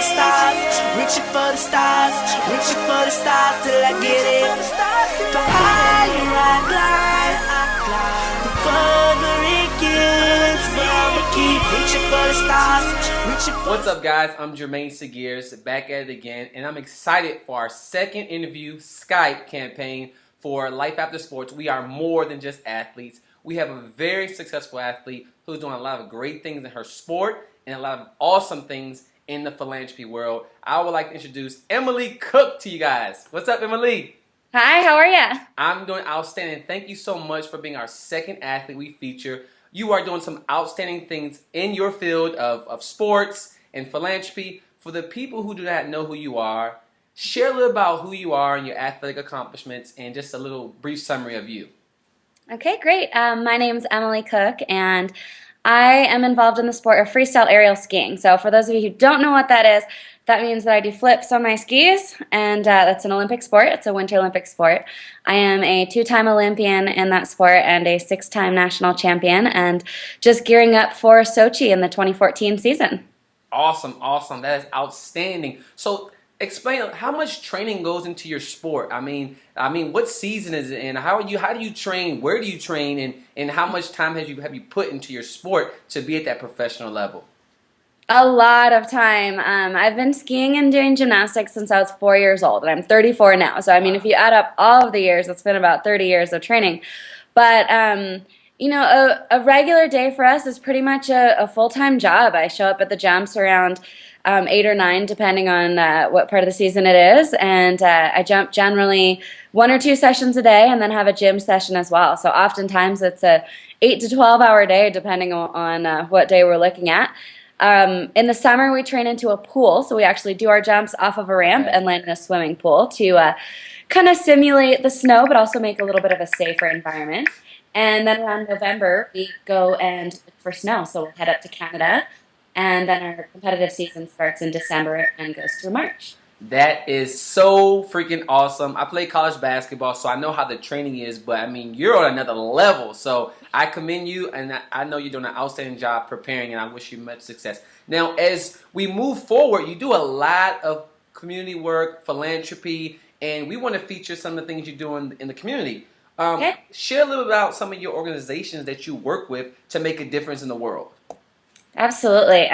stars, reaching for the stars, reaching for the stars till I get it. The higher I glide, the further it gets. But I'ma keep reaching for the stars, reaching for. What's up, guys? I'm Jermaine Seagears, back at it again, and I'm excited for our second interview Skype campaign for Life After Sports. We are more than just athletes. We have a very successful athlete who's doing a lot of great things in her sport and a lot of awesome things in the philanthropy world. I would like to introduce Emily Cook to you guys. What's up, Emily? Hi, how are you? I'm doing outstanding. Thank you so much for being our second athlete we feature. You are doing some outstanding things in your field of sports and philanthropy. For the people who do not know who you are, share a little about who you are and your athletic accomplishments and just a little brief summary of you. Okay, great. My name is Emily Cook, and I am involved in the sport of freestyle aerial skiing. So for those of you who don't know what that is, that means that I do flips on my skis, and that's an Olympic sport. It's a Winter Olympic sport. I am a 2-time Olympian in that sport and a 6-time national champion, and just gearing up for Sochi in the 2014 season. Awesome, awesome. That is outstanding. So explain how much training goes into your sport. I mean, what season is it in? How do you train? Where do you train? And how much time have you put into your sport to be at that professional level? A lot of time. I've been skiing and doing gymnastics since I was 4 years old, and I'm 34 now. So I mean, if you add up all of the years, it's been about 30 years of training. But you know, a regular day for us is pretty much a full-time job. I show up at the jumps around 8 or 9, depending on what part of the season it is, and I jump generally 1 or 2 sessions a day, and then have a gym session as well. So oftentimes it's a 8 to 12-hour day, depending on what day we're looking at. In the summer, we train into a pool, so we actually do our jumps off of a ramp and land in a swimming pool to kind of simulate the snow, but also make a little bit of a safer environment. And then around November, we go and look for snow, so we'll head up to Canada. And then our competitive season starts in December and goes through March. That is so freaking awesome. I play college basketball, so I know how the training is, but I mean, you're on another level. So I commend you, and I know you're doing an outstanding job preparing, and I wish you much success. Now, as we move forward, you do a lot of community work, philanthropy, and we want to feature some of the things you do in the community. Okay. Share a little about some of your organizations that you work with to make a difference in the world. Absolutely.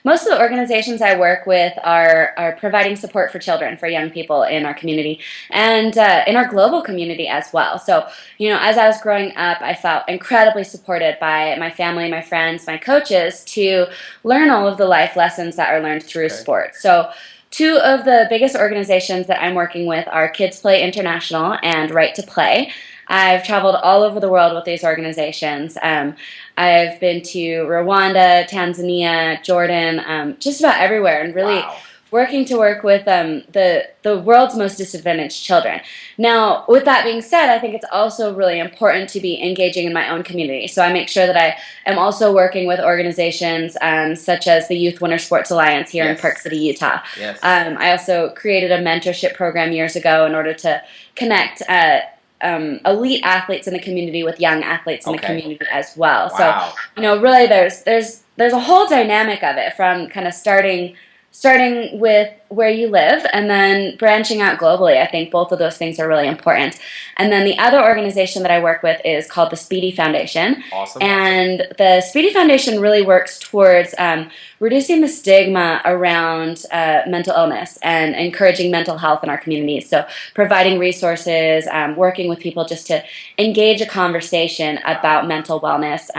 Most of the organizations I work with are providing support for children, for young people in our community, and in our global community as well. So, you know, as I was growing up, I felt incredibly supported by my family, my friends, my coaches to learn all of the life lessons that are learned through sports. So 2 of the biggest organizations that I'm working with are Kids Play International and Right to Play. I've traveled all over the world with these organizations. I've been to Rwanda, Tanzania, Jordan, just about everywhere, and really working to work with the world's most disadvantaged children. Now, with that being said, I think it's also really important to be engaging in my own community. So I make sure that I am also working with organizations such as the Youth Winter Sports Alliance here in Park City, Utah. Yes. I also created a mentorship program years ago in order to connect elite athletes in the community with young athletes in the community as well. Wow. So, you know, really there's a whole dynamic of it, from kind of starting with where you live and then branching out globally. I think both of those things are really important. And then the other organization that I work with is called the Speedy Foundation. Awesome. And the Speedy Foundation really works towards reducing the stigma around mental illness and encouraging mental health in our communities. So providing resources, working with people just to engage a conversation about mental wellness,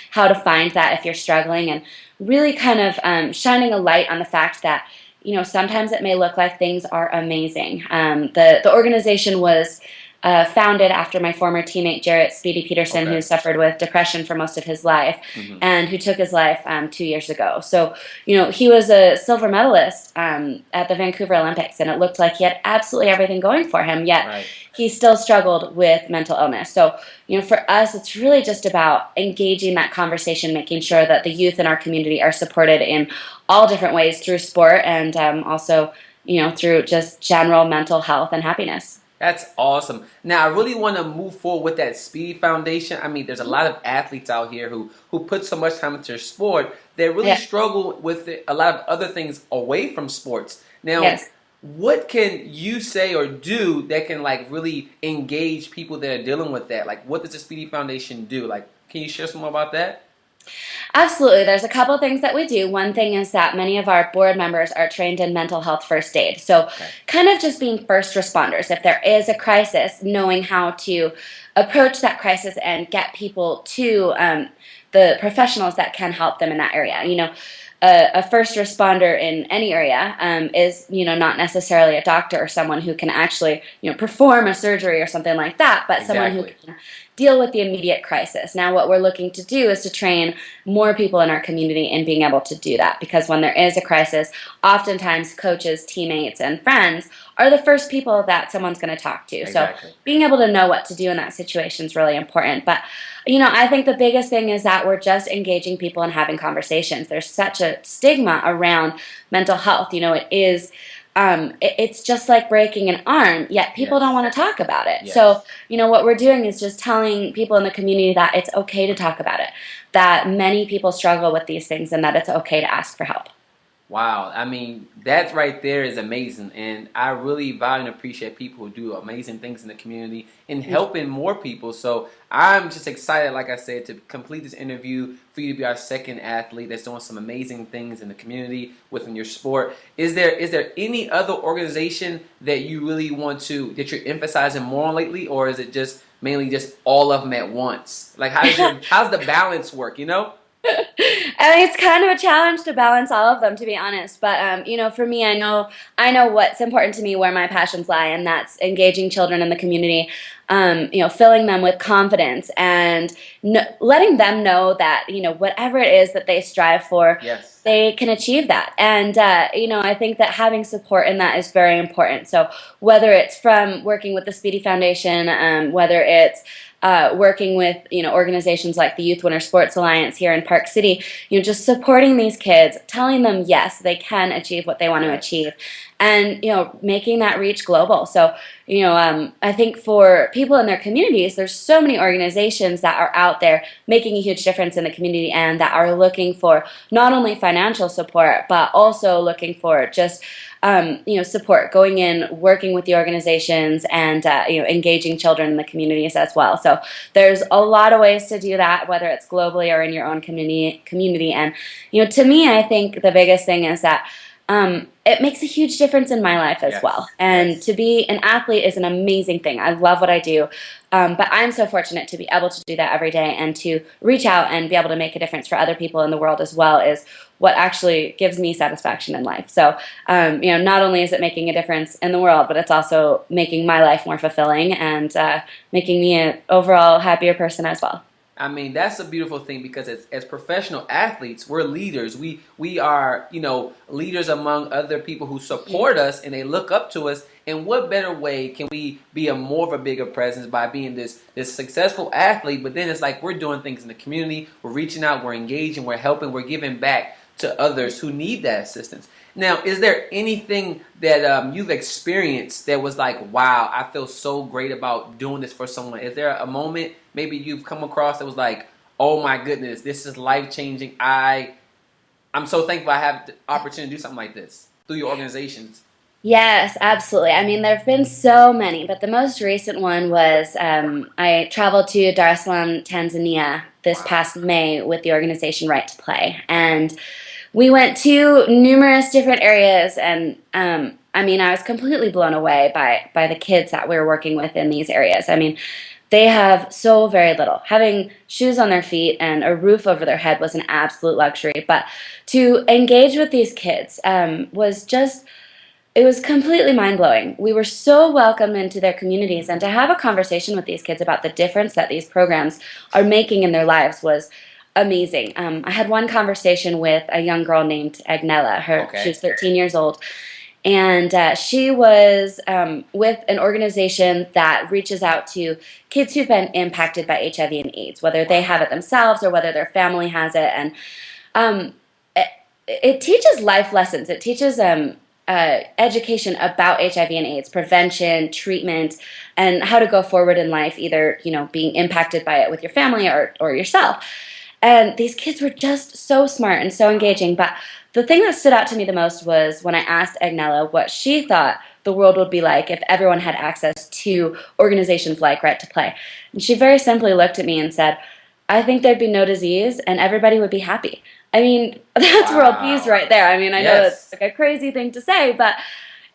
how to find that if you're struggling, and really kind of shining a light on the fact that, you know, sometimes it may look like things are amazing. The organization was founded after my former teammate Jarrett Speedy Peterson, who suffered with depression for most of his life, and who took his life 2 years ago. So, you know, he was a silver medalist at the Vancouver Olympics, and it looked like he had absolutely everything going for him, yet he still struggled with mental illness. So, you know, for us, it's really just about engaging that conversation, making sure that the youth in our community are supported in all different ways through sport and also, you know, through just general mental health and happiness. That's awesome. Now, I really want to move forward with that Speedy Foundation. I mean, there's a lot of athletes out here who put so much time into their sport. They really Yeah. struggle with a lot of other things away from sports. Now, Yes. what can you say or do that can like really engage people that are dealing with that? Like, what does the Speedy Foundation do? Like, can you share some more about that? Absolutely. There's a couple things that we do. One thing is that many of our board members are trained in mental health first aid. So, Okay. kind of just being first responders. If there is a crisis, knowing how to approach that crisis and get people to the professionals that can help them in that area. A first responder in any area is, not necessarily a doctor or someone who can actually, perform a surgery or something like that, but someone who Exactly. can deal with the immediate crisis. Now, what we're looking to do is to train more people in our community in being able to do that, because when there is a crisis, oftentimes coaches, teammates, and friends are the first people that someone's going to talk to. Exactly. So being able to know what to do in that situation is really important. But, I think the biggest thing is that we're just engaging people and having conversations. There's such a stigma around mental health. It's just like breaking an arm, yet people Yes. don't want to talk about it. Yes. So, what we're doing is just telling people in the community that it's okay to talk about it, that many people struggle with these things, and that it's okay to ask for help. Wow, I mean, that right there is amazing. And I really value and appreciate people who do amazing things in the community and helping more people. So I'm just excited, like I said, to complete this interview, for you to be our second athlete that's doing some amazing things in the community within your sport. Is there any other organization that you really that you're emphasizing more on lately, or is it just mainly just all of them at once? Like, how's the balance work, I mean, it's kind of a challenge to balance all of them, to be honest. But for me, I know what's important to me, where my passions lie, and that's engaging children in the community. Filling them with confidence and letting them know that whatever it is that they strive for, Yes. they can achieve that. And I think that having support in that is very important. So whether it's from working with the Speedy Foundation, whether it's working with organizations like the Youth Winter Sports Alliance here in Park City, just supporting these kids, telling them yes, they can achieve what they want to achieve, and making that reach global. So I think for people in their communities, there's so many organizations that are out there making a huge difference in the community, and that are looking for not only financial support, but also looking for just support, going in, working with the organizations, and engaging children in the communities as well. So there's a lot of ways to do that, whether it's globally or in your own community. And to me, I think the biggest thing is that it makes a huge difference in my life as Yes. well. And Yes. to be an athlete is an amazing thing. I love what I do. But I'm so fortunate to be able to do that every day, and to reach out and be able to make a difference for other people in the world as well is what actually gives me satisfaction in life. So, not only is it making a difference in the world, but it's also making my life more fulfilling, and making me an overall happier person as well. I mean, that's a beautiful thing, because as professional athletes, we're leaders. We are, leaders among other people who support us and they look up to us. And what better way can we be more of a bigger presence by being this successful athlete? But then it's like we're doing things in the community. We're reaching out. We're engaging. We're helping. We're giving back to others who need that assistance. Now, is there anything that you've experienced that was like, wow, I feel so great about doing this for someone? Is there a moment maybe you've come across that was like, oh my goodness, this is life-changing. I'm so thankful I have the opportunity to do something like this through your organizations. Yes, absolutely. I mean, there have been so many, but the most recent one was I traveled to Dar es Salaam, Tanzania this past May with the organization Right to Play. And we went to numerous different areas, and I was completely blown away by the kids that we were working with in these areas. I mean, they have so very little. Having shoes on their feet and a roof over their head was an absolute luxury. But to engage with these kids it was completely mind-blowing. We were so welcomed into their communities, and to have a conversation with these kids about the difference that these programs are making in their lives was amazing. I had one conversation with a young girl named Agnella. She was 13 years old, and she was with an organization that reaches out to kids who've been impacted by HIV and AIDS, whether they have it themselves or whether their family has it. And it teaches life lessons. It teaches education about HIV and AIDS, prevention, treatment, and how to go forward in life, either, being impacted by it with your family or yourself. And these kids were just so smart and so engaging. But the thing that stood out to me the most was when I asked Agnella what she thought the world would be like if everyone had access to organizations like Right to Play. And she very simply looked at me and said, I think there'd be no disease and everybody would be happy. I mean, that's world peace right there. I mean, I know it's like a crazy thing to say, but,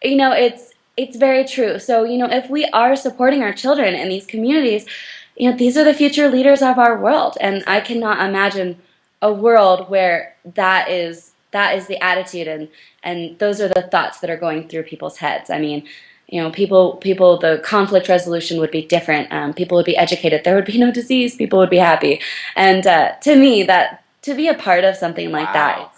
it's very true. So, if we are supporting our children in these communities, these are the future leaders of our world. And I cannot imagine a world where that is the attitude and those are the thoughts that are going through people's heads. I mean, people, the conflict resolution would be different. People would be educated. There would be no disease. People would be happy. And to me, that to be a part of something like that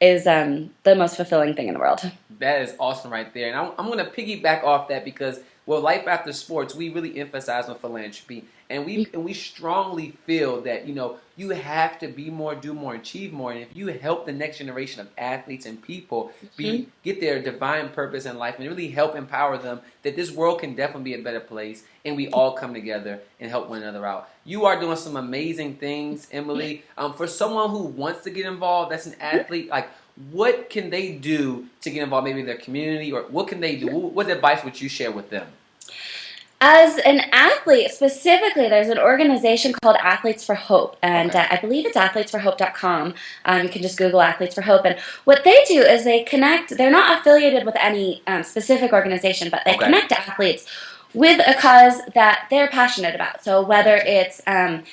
is the most fulfilling thing in the world. That is awesome right there. And I'm going to piggyback off that because, Life After Sports, we really emphasize on philanthropy. And we strongly feel that, you have to be more, do more, achieve more. And if you help the next generation of athletes and people get their divine purpose in life and really help empower them, that this world can definitely be a better place and we all come together and help one another out. You are doing some amazing things, Emily. For someone who wants to get involved, that's an athlete, like, what can they do to get involved maybe in their community, or what can they do? What advice would you share with them? As an athlete, specifically, there's an organization called Athletes for Hope, and I believe it's athletesforhope.com. You can just Google Athletes for Hope, and what they do is they connect. They're not affiliated with any specific organization, but they connect athletes with a cause that they're passionate about. So whether it's around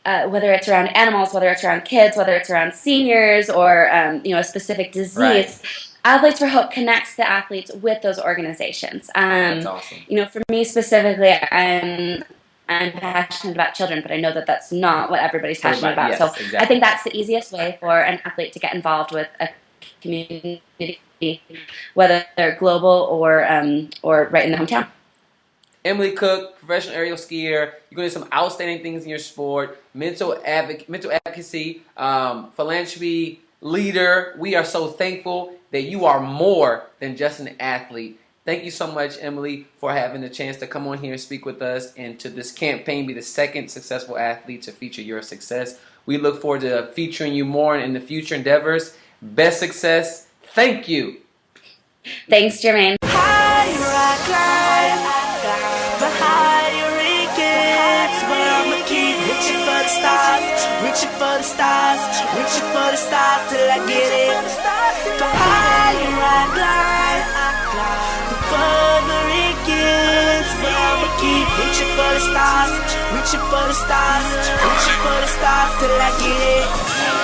animals, whether it's around kids, whether it's around seniors, or a specific disease. Athletes for Hope connects the athletes with those organizations. That's awesome. For me specifically, I'm passionate about children, but I know that that's not what everybody's passionate about. So exactly. I think that's the easiest way for an athlete to get involved with a community, whether they're global or right in the hometown. Emily Cook, professional aerial skier. You're doing some outstanding things in your sport. Mental advocacy, philanthropy leader. We are so thankful that you are more than just an athlete. Thank you so much, Emily, for having the chance to come on here and speak with us and to this campaign, be the second successful athlete to feature your success. We look forward to featuring you more in the future endeavors. Best success. Thank you. Thanks, Jermaine. Reaching for the stars till I get it. Go higher I glide, the further it gets. But I'ma keep reaching for the stars till I get it.